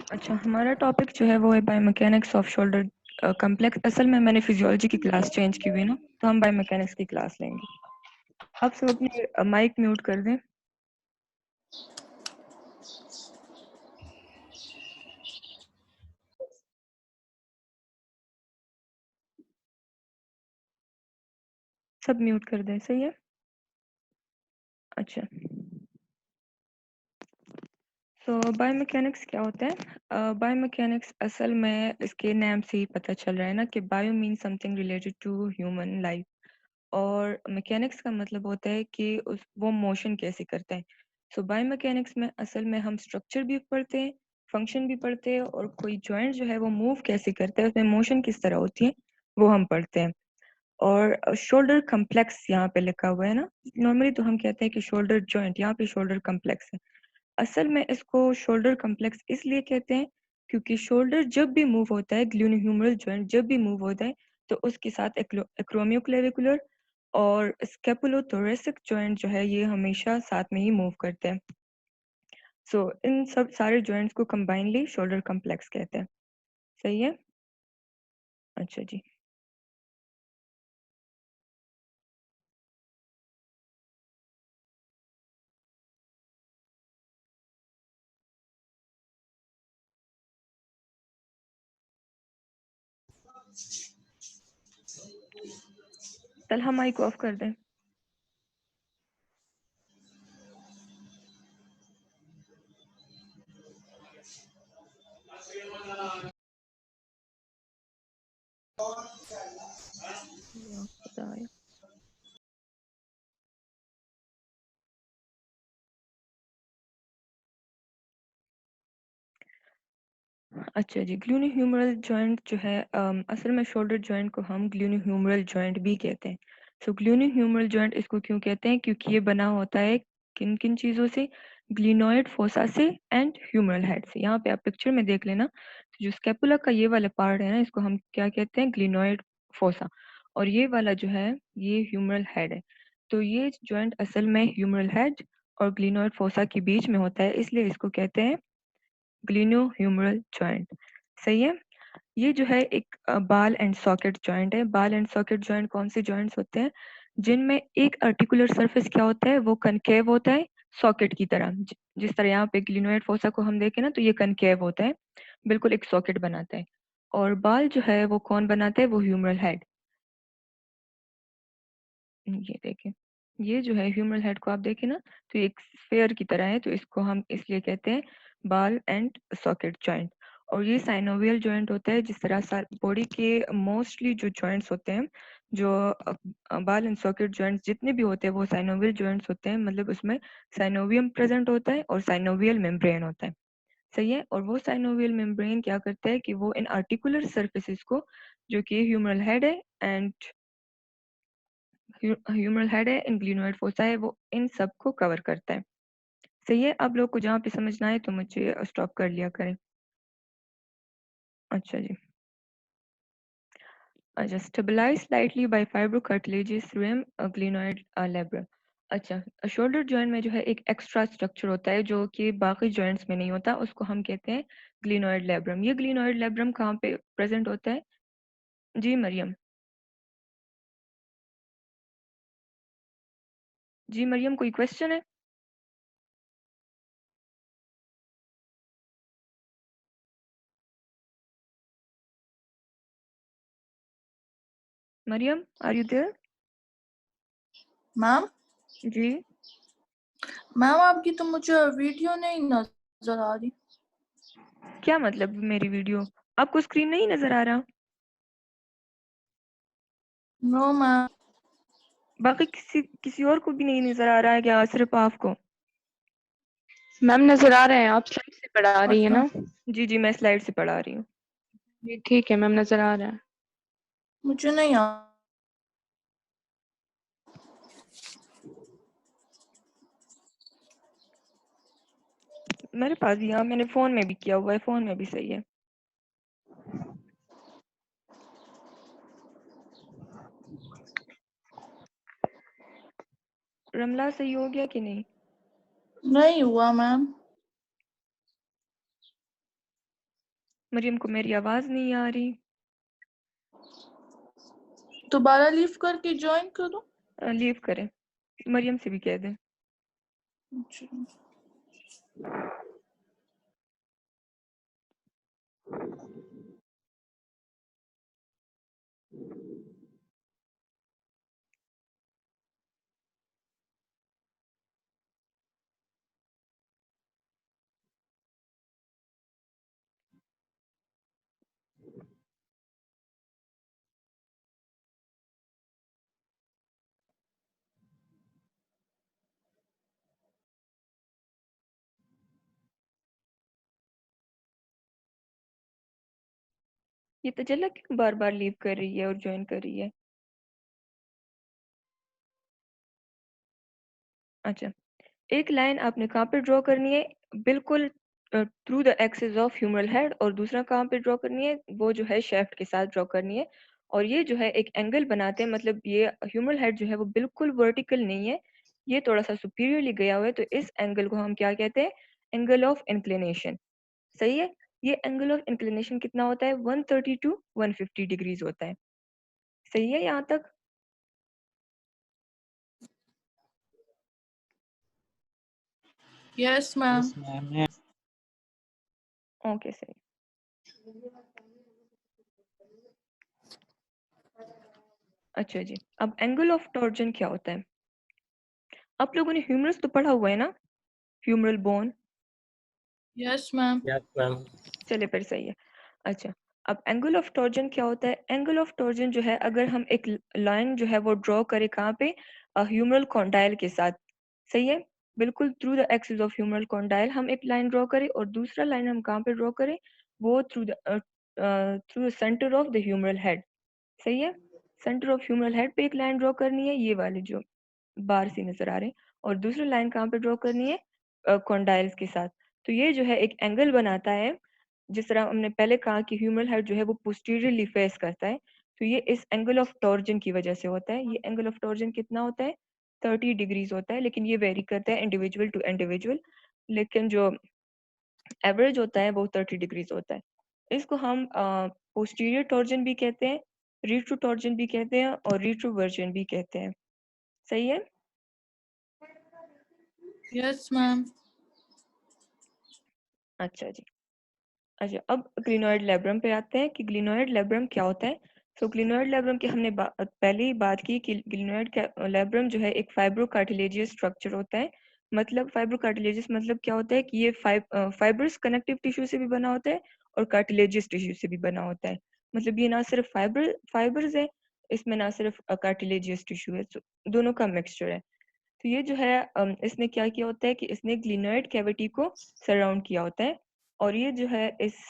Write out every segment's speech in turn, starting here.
अच्छा, हमारा टॉपिक जो है वो है बायोमैकेनिक्स ऑफ शोल्डर कॉम्प्लेक्स। असल में मैंने फिजियोलॉजी की क्लास चेंज की हुई है ना, तो हम बायोमैकेनिक्स की क्लास लेंगे। आप सब अपनी माइक म्यूट कर दें। सब म्यूट कर दें, सही है। अच्छा, तो बायोमैकेनिक्स क्या होता है? बायोमैकेनिक्स असल में इसके नाम से ही पता चल रहा है ना कि bio mean something related to human life, और मैकेनिक्स का मतलब होता है कि उस वो मोशन कैसे करते हैं। सो बायोमैकेनिक्स में असल में हम स्ट्रक्चर भी पढ़ते हैं, फंक्शन भी पढ़ते हैं, और कोई जॉइंट जो है वो मूव कैसे करता है, उसमें मोशन किस तरह होती है वो हम पढ़ते हैं। और शोल्डर कम्प्लेक्स यहाँ पे लिखा हुआ है ना, नॉर्मली तो हम कहते हैं कि शोल्डर जॉइंट, यहाँ पे शोल्डर कम्प्लेक्स है। असल में इसको शोल्डर कम्प्लेक्स इसलिए कहते हैं क्योंकि शोल्डर जब भी मूव होता है, ग्लूनोह्यूमरल जॉइंट जब भी मूव होता है, तो उसके साथ एक्रोमियोक्लेविकुलर और स्कैपुलोथोरेसिक जॉइंट जो है ये हमेशा साथ में ही मूव करते हैं। सो इन सब सारे जॉइंट्स को कंबाइनली शोल्डर कम्प्लेक्स कहते हैं। सही है। अच्छा जी, तलहा माइक ऑफ कर दें। या खुदाया। अच्छा जी, ग्लूनोह्यूमरल जॉइंट जो है असल में शोल्डर जॉइंट को हम ग्लूनोह्यूमरल जॉइंट भी कहते हैं। सो ग्लूनोह्यूमरल जॉइंट इसको क्यों कहते हैं? क्योंकि ये बना होता है किन किन चीज़ों से? ग्लिनोइड फोसा से एंड ह्यूमरल हेड से। यहाँ पे आप पिक्चर में देख लेना, तो जो स्कैपुला का ये वाला पार्ट है ना, इसको हम क्या कहते हैं? Glenoid fossa. और ये वाला जो है ये ह्यूमरल हेड है। तो ये जॉइंट असल में ह्यूमरल हेड और ग्लिनोइड फोसा के बीच में होता है, इसलिए इसको कहते हैं ग्लिनोह्यूमरल जॉइंट। सही है। ये जो है एक बाल एंड सॉकेट जॉइंट है। बाल एंड सॉकेट जॉइंट कौन से जॉइंट्स होते हैं? जिनमें एक आर्टिकुलर सरफेस क्या होता है, वो कनकेव होता है सॉकेट की तरह। जिस तरह यहाँ पे ग्लिनोइड फोसा को हम देखें ना, तो ये कनकेव होता है, बिल्कुल एक सॉकेट बनाता है। और बाल जो है वो कौन बनाता है? वो ह्यूमरल हेड। ये देखें, ये जो है ह्यूमरल हेड को आप देखें ना, तो ये एक स्फेयर की तरह है, तो इसको हम इसलिए कहते हैं बाल एंड सॉकेट जॉइंट। और ये साइनोवियल जॉइंट होता है। जिस तरह बॉडी के मोस्टली जो जॉइंट्स होते हैं, जो बाल एंड सॉकेट जॉइंट्स जितने भी होते हैं वो साइनोवियल जॉइंट्स होते हैं, मतलब उसमें साइनोवियम प्रेजेंट होता है और साइनोवियल मेम्ब्रेन होता है। सही है। और वो साइनोवियल मेम्ब्रेन क्या करता है कि वो इन आर्टिकुलर सर्फेसिस को, जो कि ह्यूमरल हेड है एंड ह्यूमरल हेड है, इन ग्लिनोइड फोसा है, वो इन सब को कवर करता है। सही है। आप लोग को जहाँ पे समझना है तो मुझे स्टॉप कर लिया करें। अच्छा जी। अच्छा, stabilise slightly by fibrocartilaginous rim glenoid labra. अच्छा, शोल्डर जॉइंट में जो है एक एक्स्ट्रा स्ट्रक्चर होता है जो कि बाकी जॉइंट्स में नहीं होता, उसको हम कहते हैं ग्लिनोइड लेब्रम। ये ग्लिनोइड लेब्रम कहाँ पे प्रेजेंट होता है? जी मरियम। जी मरियम, कोई क्वेश्चन है? Mariam, are you there? Ma'am ji. Ma'am आपकी तो मुझे वीडियो नहीं नजर आ रही। क्या मतलब मेरी वीडियो? आपको स्क्रीन नहीं नजर आ रहा? No ma'am. बाकी किसी किसी और को भी नहीं नजर आ रहा है क्या, सिर्फ आपको? मैम नजर आ रहे हैं, आप स्लाइड से पढ़ा रही है अच्छा, ना? जी जी, मैं स्लाइड से पढ़ा रही हूँ। जी ठीक है मैम, नजर आ रहा है। मुझे नहीं आ मेरे पास भी, हाँ मैंने फोन में भी किया हुआ है, फोन में भी सही है। रमला सही हो गया कि नहीं? नहीं हुआ मैम। मरियम को मेरी आवाज नहीं आ रही। दोबारा लीव करके ज्वाइन करूं? लीव करें, मरियम से भी कह दें। अच्छा। ये तजल्ला क्यों बार बार लीव कर रही है और ज्वाइन कर रही है? अच्छा, एक लाइन आपने कहाँ पे ड्रॉ करनी है? बिल्कुल through the axis of humeral head, और दूसरा कहाँ पे ड्रॉ करनी है? वो जो है शेफ्ट के साथ ड्रॉ करनी है। और ये जो है एक एंगल बनाते हैं, मतलब ये ह्यूमरल हेड जो है वो बिल्कुल वर्टिकल नहीं है, ये थोड़ा सा सुपीरियरली गया हुआ है, तो इस एंगल को हम क्या कहते हैं? Angle of inclination. सही है। ये एंगल ऑफ इंक्लिनेशन कितना होता है? 130 टू 150 डिग्रीज होता है। सही है यहाँ तक? Yes ma'am. Yes ma'am. Okay, सही। अच्छा जी, अब एंगल ऑफ टॉर्जन क्या होता है? आप लोगों ने ह्यूमरस तो पढ़ा हुआ है ना, humeral bone? Yes ma'am. Yes ma'am. चले फिर सही है। अच्छा, अब एंगल ऑफ टॉर्जन क्या होता है? एंगल ऑफ टॉर्जन जो है, अगर हम एक लाइन जो है वो ड्रॉ करें कहाँ पे? ह्यूमरल कॉन्डाइल के साथ। सही है। बिल्कुल through the axis of humeral condyle हम एक लाइन ड्रॉ करें, और दूसरा लाइन हम कहाँ पे ड्रॉ करें? वो through the centre of the humeral head. सही है। सेंटर ऑफ ह्यूमरल हेड पे एक लाइन ड्रॉ करनी है, ये वाली जो बार सी नजर आ रहे हैं, और दूसरी लाइन कहाँ पे ड्रॉ करनी है? कॉन्डाइल्स के साथ। तो ये जो है एक एंगल बनाता है। जिस तरह हमने पहले कहा कि ह्यूमरल हेड जो है वो पोस्टीरियरली फेस करता है, तो ये इस एंगल ऑफ टॉर्जन की वजह से होता है। ये एंगल ऑफ टॉर्जन कितना होता है? 30 डिग्रीज होता है, लेकिन ये वेरी करता है इंडिविजुअल टू इंडिविजुअल, लेकिन जो एवरेज होता है वो 30 डिग्रीज होता है। इसको हम पोस्टीरियर टॉर्जन भी कहते हैं, रीट्रो टॉर्जन भी कहते हैं, और रिट्रोवर्जन भी कहते हैं। सही है। Yes ma'am. अच्छा जी। अच्छा, अब ग्लिनोइड लेब्रम पे आते हैं कि ग्लिनोइड लेब्रम क्या होता है। सो ग्लिनोइड लेब्रम की हमने पहले ही बात की कि ग्लिनोइड लेब्रम जो है एक फाइब्रोकार्टिलेजियस स्ट्रक्चर होता है। मतलब फाइब्रोकार्टिलेजियस मतलब क्या होता है कि ये फाइब्रस कनेक्टिव टिश्यू से भी बना होता है, और कार्टिलेजियस टिश्यू से भी बना होता है। मतलब ये ना सिर्फ फाइबर्स है, इसमें ना सिर्फ कार्टिलेजियस टिश्यू है, so दोनों का मिक्सचर है। तो ये जो है इसने क्या किया होता है कि इसने ग्लिनोइड कैविटी को सराउंड किया होता है, और ये जो है इस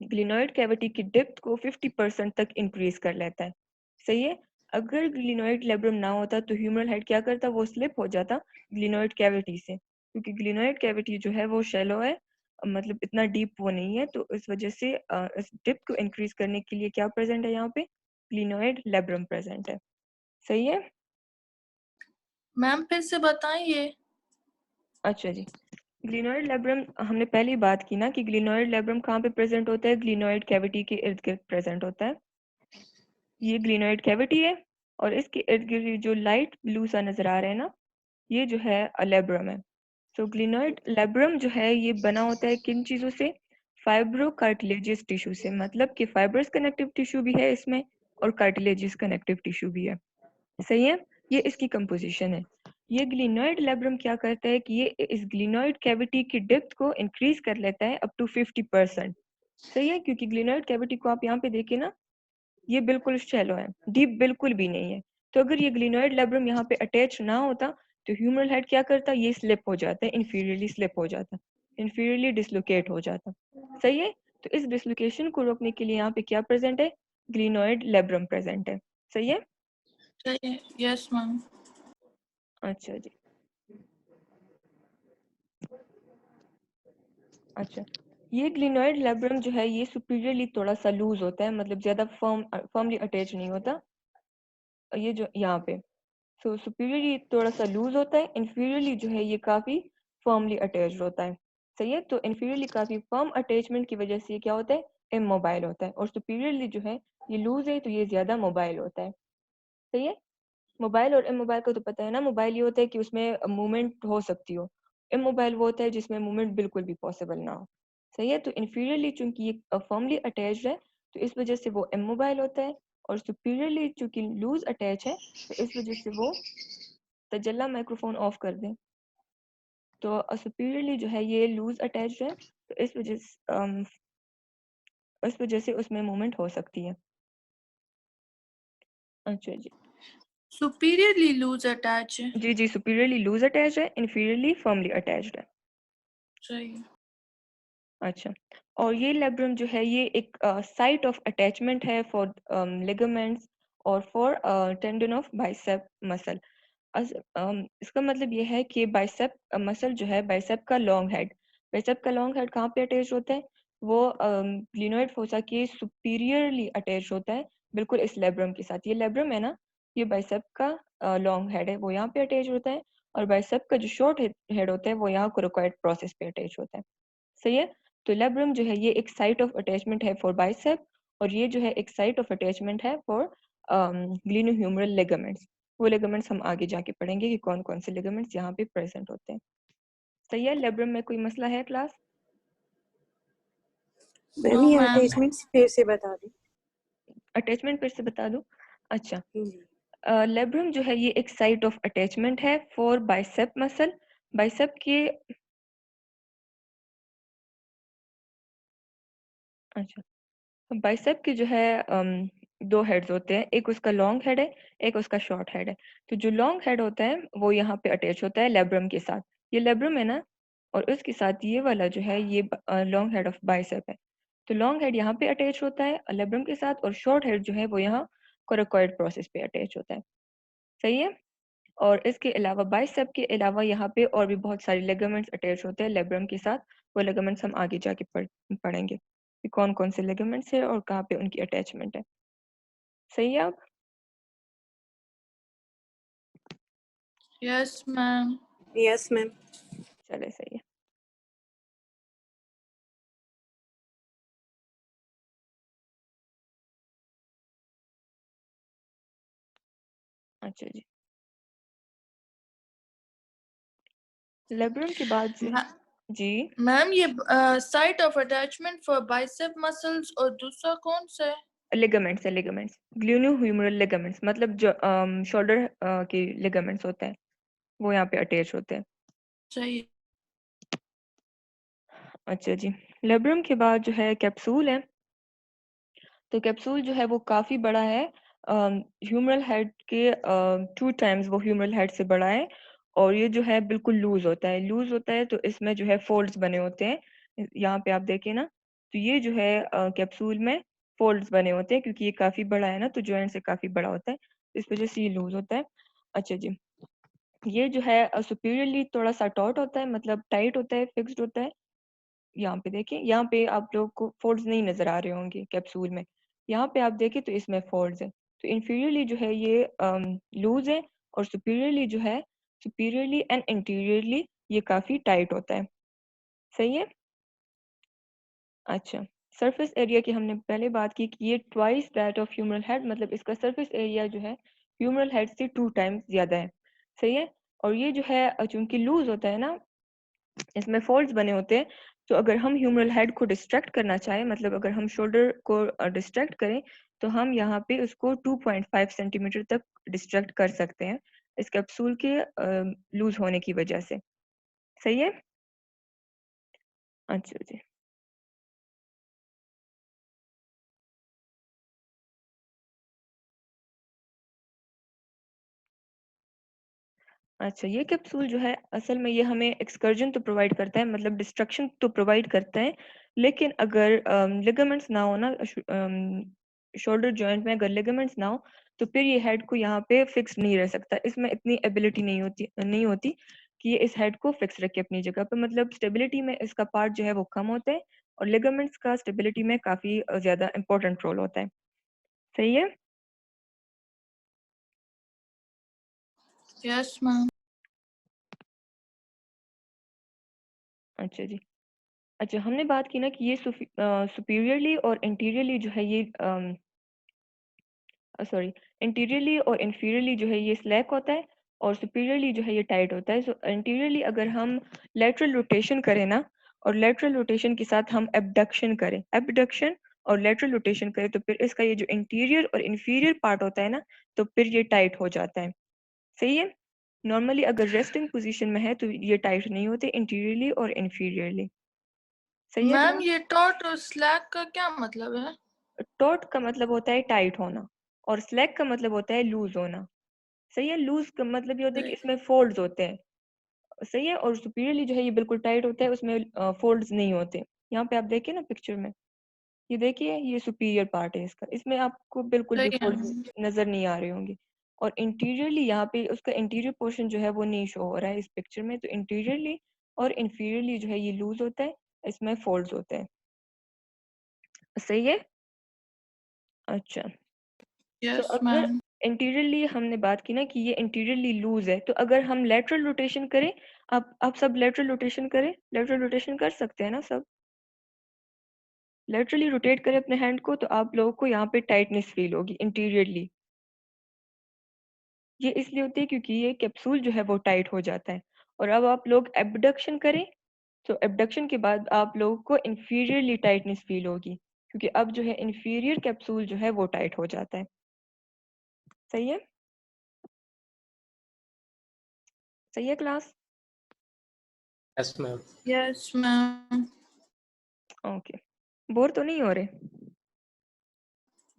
ग्लिनोइड कैविटी की डेप्थ को 50% तक इंक्रीज कर लेता है। सही है। अगर ग्लिनोइड लेब्रम ना होता तो ह्यूमरल हेड क्या करता? वो स्लिप हो जाता ग्लिनोइड कैविटी से, क्योंकि ग्लिनोइड कैविटी जो है वो शैलो है, मतलब इतना डीप वो नहीं है, तो इस वजह से इस डेप्थ को इंक्रीज करने के लिए क्या प्रेजेंट है यहाँ पे? ग्लिनोइड लेब्रम प्रेजेंट है। सही है। मैम फिर से बताइए। अच्छा जी, ग्लिनोइड लेब्रम हमने पहली बात की ना कि ग्लिनोइड लेब्रम कहाँ पे प्रेजेंट होता है? ग्लिनोइड कैविटी के इर्द गिर्द प्रेजेंट होता है। ये ग्लिनोइड कैविटी है, और इसके इर्द गिर्द जो लाइट ब्लू सा नजर आ रहा है ना, ये जो है लेब्रम है। सो ग्लिनोइड लेब्रम जो है ये बना होता है किन चीजों से? फाइब्रोकार्टिलेजियस टिश्यू से, मतलब कि फाइब्रस कनेक्टिव टिश्यू भी है इसमें, और कार्टिलेजियस कनेक्टिव टिश्यू भी है। सही है। ये इसकी कंपोजिशन है। ये ग्लिनोइड लेब्रम क्या करता है कि ये इस ग्लिनोइड कैविटी की डेप्थ को इंक्रीज कर लेता है अप टू 50%। सही है, क्योंकि ग्लिनोइड कैविटी को आप यहाँ पे देखिए ना, ये बिल्कुल शैलो है, डीप बिल्कुल भी नहीं है। तो अगर ये ग्लिनोइड लेब्रम यहाँ पे अटैच ना होता, तो ह्यूमरल हेड क्या करता? ये स्लिप हो जाता है, इंफीरियरली स्लिप हो जाता, इंफीरियरली डिसलोकेट हो जाता। सही है। तो इस डिसलोकेशन को रोकने के लिए यहाँ पे क्या प्रेजेंट है? ग्लिनोइड लेब्रम प्रेजेंट है। सही है। सही है। Yes ma'am. अच्छा जी। अच्छा, ये ग्लिनोइड लेब्रम जो है ये सुपीरियरली थोड़ा सा लूज होता है, मतलब ज्यादा फर्मली अटैच नहीं होता। ये जो यहाँ पे, सो सुपीरियरली थोड़ा सा लूज होता है, इंफीरियरली जो है ये काफी फर्मली अटैच्ड होता है। सही है। तो इन्फीरियरली काफ़ी फर्म अटैचमेंट की वजह से ये क्या होता है, इमोबाइल होता है। और सुपीरियरली जो है ये लूज है तो ये ज़्यादा मोबाइल होता है। सही है। मोबाइल और इमोबाइल का तो पता है ना, मोबाइल ये होता है कि उसमें मूवमेंट हो सकती हो, इमोबाइल वो होता है जिसमें मूवमेंट बिल्कुल भी पॉसिबल ना हो। सही है। तो इन्फीरियरली चूंकि ये फर्मली अटैच्ड है तो इस वजह से वो इमोबाइल होता है, और सुपीरियरली चूंकि लूज अटैच है तो इस वजह से वो, तजल्ला माइक्रोफोन ऑफ कर दें। तो सुपीरियरली जो है ये लूज अटैच्ड है तो इस वजह से उसमें मूवमेंट हो सकती है। अच्छा जी। सुपीरियरली लूज अटैच है। जी जी, सुपीरियरली लूज अटैच्ड है, इन्फीरियरली फर्मली अटैच्ड है। सही। अच्छा। और ये लेब्रम जो है ये एक साइट ऑफ अटैचमेंट है फॉर लिगामेंट्स और for tendon of bicep muscle. इसका मतलब ये है कि बाइसेप मसल जो है, बाइसेप का लॉन्ग हेड कहाँ पे अटैच होता है, वो ग्लिनोइड फोसा के सुपीरियरली अटैच होता है बिल्कुल इस लेब्रम के साथ। ये लेब्रम है ना, ये बाइसेप का लॉन्ग हेड है वो यहाँ पे अटैच होता है, और बाइसेप का जो शॉर्ट हेड होता है वो यहाँ कोरोकॉइड प्रोसेस पे अटैच होता है। सही है। तो लेब्रम जो है ये एक साइट ऑफ अटैचमेंट है फॉर बाइसेप, और ये जो है एक साइट ऑफ अटैचमेंट है फॉर ग्लिनोह्यूमरल लिगामेंट्स। वो लिगामेंट्स हम आगे जाके पढ़ेंगे कि कौन कौन से लिगामेंट्स यहाँ पे प्रेजेंट होते हैं। सही है। लेब्रम में कोई मसला है क्लास? मैम नो ये मैम। अटैचमेंट्स फिर से बता दें। अटैचमेंट फिर से बता दूं? अच्छा। जी। लेब्रम जो है ये एक साइट ऑफ अटैचमेंट है फॉर बाइसेप मसल। बाइसेप के, अच्छा, बाइसेप के जो है दो हेड्स होते हैं, एक उसका लॉन्ग हेड है, एक उसका शॉर्ट हेड है। तो जो लॉन्ग हेड होता है वो यहाँ पे अटैच होता है लेब्रम के साथ। ये लेब्रम है ना, और उसके साथ ये वाला जो है ये लॉन्ग हेड ऑफ बाइसेप है। तो लॉन्ग हेड यहाँ पे अटैच होता है लेब्रम के साथ, और शॉर्ट हेड जो है वो यहाँ कोराकोइड प्रोसेस पे अटैच होता है। सही है। और इसके अलावा बाइसेप के अलावा यहाँ पे और भी बहुत सारे लिगामेंट्स अटैच होते हैं लेब्रम के साथ। वो लिगामेंट्स हम आगे जाके पढ़ेंगे कि कौन कौन से लिगामेंट्स है और कहाँ पे उनकी अटैचमेंट है। सही है आप? Yes ma'am. Yes ma'am. चले, सही है। अच्छा जी। लेब्रम के बाद से, जी, मैम ये site of attachment for bicep muscles और दूसरा कौन सा है? लिगामेंट्स है, लिगामेंट्स, ग्लूनोह्यूमरल लिगामेंट्स, मतलब जो शोल्डर के लिगामेंट्स होते हैं वो यहाँ पे अटैच होते हैं। सही। अच्छा जी। लेब्रम के बाद जो है कैप्सूल है। तो कैप्सूल जो है वो काफ़ी बड़ा है, ह्यूमरल हेड के 2 टाइम्स वो ह्यूमरल हेड से बड़ा है, और ये जो है बिल्कुल लूज होता है। लूज होता है तो इसमें जो है फोल्ड्स बने होते हैं, यहाँ पे आप देखें ना, तो ये जो है कैप्सूल में फोल्ड्स बने होते हैं, क्योंकि ये काफ़ी बड़ा है ना तो जॉइंट से काफ़ी बड़ा होता है, इस वजह से ये लूज होता है। अच्छा जी। ये जो है सुपीरियरली थोड़ा सा टॉट होता है, मतलब टाइट होता है, फिक्स्ड होता है। यहाँ पे देखें, यहाँ पे आप लोगों को फोल्ड्स नहीं नजर आ रहे होंगे कैप्सूल में, यहाँ पे आप देखें तो इसमें फोल्ड्स है। तो इंफीरियरली जो है ये लूज है, और सुपीरियरली एंड इंटीरियरली ये काफी टाइट होता है। सही है। अच्छा। सरफेस एरिया की हमने पहले बात की कि ये twice that of humeral head, मतलब इसका सरफेस एरिया जो है ह्यूमरल हेड से 2 टाइम्स ज्यादा है। सही है। और ये जो है चूंकि लूज होता है ना, इसमें फोल्ड्स बने होते हैं, तो अगर हम ह्यूमरल हेड को डिस्ट्रैक्ट करना चाहें, मतलब अगर हम शोल्डर को डिस्ट्रैक्ट करें, तो हम यहाँ पे उसको 2.5 सेंटीमीटर तक डिस्ट्रैक्ट कर सकते हैं इस कैप्सूल के लूज होने की वजह से। सही है। अच्छा जी। अच्छा, ये कैप्सूल जो है असल में ये हमें एक्सकर्जन तो प्रोवाइड करता है, मतलब डिस्ट्रक्शन तो प्रोवाइड करता है, लेकिन अगर लिगामेंट्स ना हो ना, शोल्डर जॉइंट में अगर लिगामेंट्स ना हो तो फिर ये हेड को यहाँ पे फिक्स नहीं रह सकता। इसमें इतनी एबिलिटी नहीं होती कि ये इस हेड को फिक्स रखे अपनी जगह पे, मतलब स्टेबिलिटी में इसका पार्ट जो है वो कम होता है, और लिगामेंट्स का स्टेबिलिटी में काफ़ी ज़्यादा इंपॉर्टेंट रोल होता है। सही है। Yes ma'am. अच्छा जी। अच्छा, हमने बात की ना कि ये सुपीरियरली और इंटीरियरली जो है ये सॉरी, इंटीरियरली और इंफीरियरली जो है ये स्लैक होता है और सुपीरियरली जो है ये टाइट होता है। सो इंटीरियरली अगर हम लेटरल रोटेशन करें ना और लेटरल रोटेशन के साथ हम एबडक्शन करें, एबडक्शन और लेटरल रोटेशन करें, तो फिर इसका ये जो इंटीरियर और इंफीरियर पार्ट होता है ना, तो फिर ये टाइट हो जाता है। सही है। नॉर्मली अगर रेस्टिंग पोजीशन में है तो ये टाइट नहीं होते इंटीरियरली और इंफीरियरली। सही है मैम क्लास? ये टॉट और स्लैक का क्या मतलब है? टॉट का मतलब होता है टाइट होना और स्लैक का मतलब होता है लूज होना। सही है। लूज का मतलब ये होता है कि इसमें फोल्ड्स होते हैं। सही है। और सुपीरियरली जो है ये बिल्कुल टाइट होता है, उसमें फोल्ड्स नहीं होते। यहाँ पे आप देखिए ना पिक्चर में, ये देखिए ये सुपीरियर पार्ट है इसका, इसमें आपको बिल्कुल भी सही है फोल्ड्स नजर नहीं आ रहे होंगे। और इंटीरियरली यहाँ पे उसका इंटीरियर पोर्शन जो है वो नहीं शो हो रहा है इस पिक्चर में, तो इंटीरियरली और इंफीरियरली जो है ये लूज होता है, इसमें फोल्ड्स होते हैं। सही है। अच्छा, तो यस अगर मैम। इंटीरियरली हमने बात की ना कि ये इंटीरियरली लूज है, तो अगर हम लेटरल रोटेशन करें, आप सब लेटरल रोटेशन करें, लेटरल रोटेशन कर सकते हैं ना सब? लेटरली रोटेट करें अपने हैंड को, तो आप लोगों को यहाँ पे टाइटनेस फील होगी इंटीरियरली। ये इसलिए होती है क्योंकि ये कैप्सूल जो है वो टाइट हो जाता है। और अब आप लोग एबडक्शन करें, तो एबडक्शन के बाद आप लोगों को इंफीरियरली टाइटनेस फील होगी, क्योंकि अब जो है इंफीरियर कैप्सूल जो है वो टाइट हो जाता है। सही है। सही है class? Yes ma'am. Yes ma'am. Okay, bore तो नहीं हो रहे?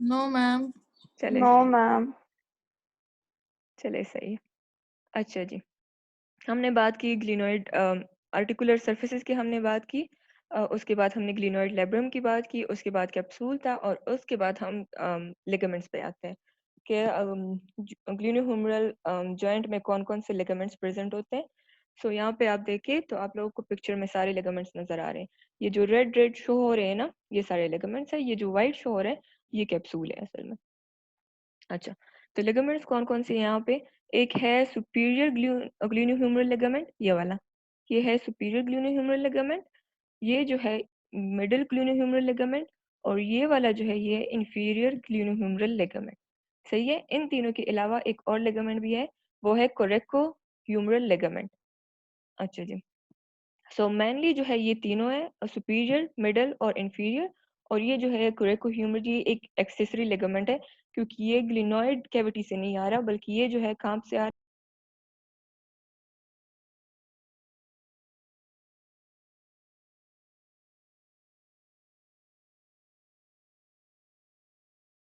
No ma'am. चले नो सही, मैम। चले सही है। अच्छा जी, हमने बात की ग्लिनोइड आर्टिकुलर सर्फेसिस की, हमने बात की। उसके बाद हमने ग्लिनोइड लेब्रम की बात की, उसके बाद कैप्सूल था, और उसके बाद हम लिगामेंट्स पे आते हैं कि ग्लिनोह्यूमरल जॉइंट में कौन कौन से लिगामेंट्स प्रेजेंट होते हैं। सो यहाँ पे आप देखिए तो आप लोगों को पिक्चर में सारे लिगामेंट्स नजर आ रहे हैं। ये जो रेड रेड शो हो रहे हैं ना, ये सारे लिगामेंट्स है। ये जो व्हाइट शो हो रहा है ये कैप्सूल है असल में। अच्छा, तो लिगामेंट्स कौन कौन से हैं यहाँ पे? एक है सुपीरियर ग्लूनोह्यूमरल लिगामेंट, ये वाला, ये है सुपीरियर ग्लूनोह्यूमरल लिगामेंट। ये जो है मिडिल ग्लूनोह्यूमरल लिगामेंट, और ये वाला जो है ये इंफीरियर ग्लूनोह्यूमरल लिगामेंट। सही है। इन तीनों के अलावा एक और लिगामेंट भी है, वो है कोरेको ह्यूमरल लिगामेंट। अच्छा जी, सो मेनली जो है ये तीनों है, सुपीरियर, मिडल और इंफीरियर। और ये जो है कोरेको ह्यूमरल, ये एक एक्सेसरी लिगामेंट है, क्योंकि ये ग्लिनोइड कैविटी से नहीं आ रहा, बल्कि ये जो है कहाँ से आ